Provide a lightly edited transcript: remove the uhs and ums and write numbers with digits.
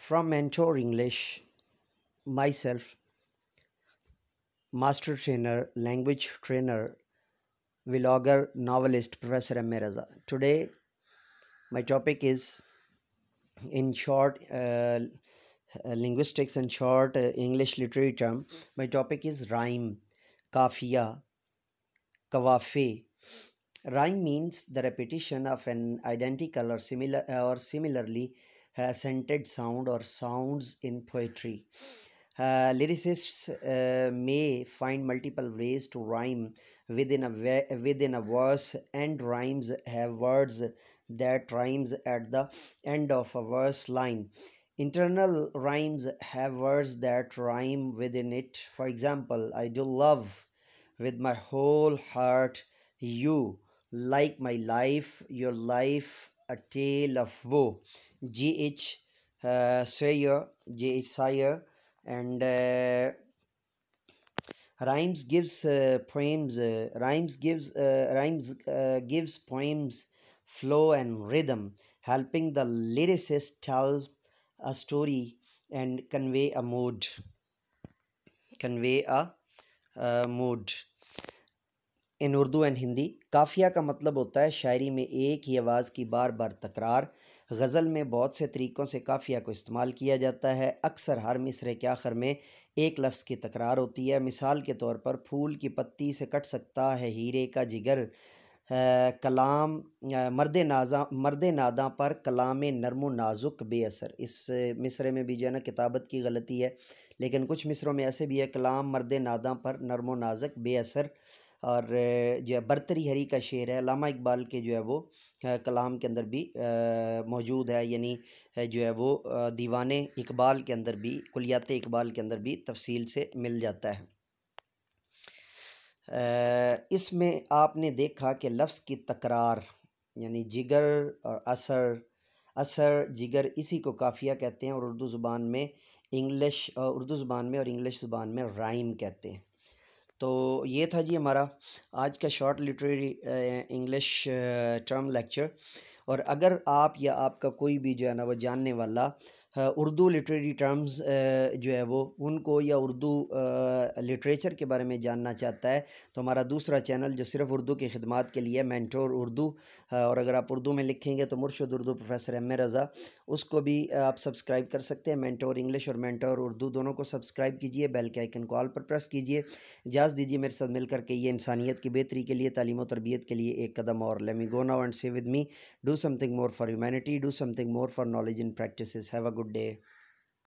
From Mentor English, myself, master trainer, language trainer, vlogger, novelist, Professor MA Raza. Today, my topic is in short linguistics and short English literary term. My topic is rhyme, قافیہ, قوافے. Rhyme means the repetition of an identical or similarly scented sound or sounds in poetry. Lyricists may find multiple ways to rhyme within a verse, and rhymes have words that rhymes at the end of a verse line. Internal rhymes have words that rhyme within it. For example, I do love with my whole heart you, like my life, your life, a tale of woe. G.H. Sayer, J.H. Sayer, and rhymes gives poems flow and rhythm, helping the lyricist tell a story and convey a mood. In Urdu and Hindi, قافیہ کا مطلب ہوتا ہے شاعری میں ایک ہی آواز کی بار بار تکرار. غزل میں بہت سے طریقوں سے قافیہ کو استعمال کیا جاتا ہے. اکثر ہر مصرعے کے آخر میں ایک لفظ کی تکرار ہوتی ہے. مثال کے طور پر پھول کی پتی سے کٹ سکتا ہے ہیرے کا جگر. کلام مرد ناداں پر کلام نرم و نازک بے اثر. اس مصرعے میں بھی جو ہے نا کتابت کی غلطی ہے، لیکن کچھ مصروں میں ایسے بھی ہے کلام مرد ناداں پر نرم و نازک بے اثر. اور جو ہے برتری ہری کا شعر ہے، علامہ اقبال کے جو ہے وہ کلام کے اندر بھی موجود ہے، یعنی جو ہے وہ دیوان اقبال کے اندر بھی، کلیات اقبال کے اندر بھی تفصیل سے مل جاتا ہے. اس میں آپ نے دیکھا کہ لفظ کی تکرار یعنی جگر اور اثر جگر، اسی کو قافیہ کہتے ہیں، اور اردو زبان میں اور انگلش زبان میں رائم کہتے ہیں. تو یہ تھا جی ہمارا آج کا short literary English term lecture. اور اگر آپ یا آپ کا کوئی بھی جو ہے نا وہ جاننے والا اردو لٹریری ٹرمز جو ہے وہ ان کو یا اردو لٹریچر کے بارے میں جاننا چاہتا ہے، تو ہمارا دوسرا چینل جو صرف اردو کی خدمات کے لیے مینٹور اردو، اور اگر آپ اردو میں لکھیں گے تو مرشد اردو پروفیسر ایم اے رضا، اس کو بھی آپ سبسکرائب کر سکتے ہیں. مینٹور انگلش اور مینٹور اردو دونوں کو سبسکرائب کیجئے، بیل کے آئیکن کو آل پر پریس کیجئے. اجازت دیجیے میرے ساتھ مل کر کے یہ انسانیت کی بہتری کے لیے، تعلیم و تربیت کے لیے ایک قدم اور. Let me go now and say with me, do something more for humanity, do something more for knowledge and practices. Have a good day.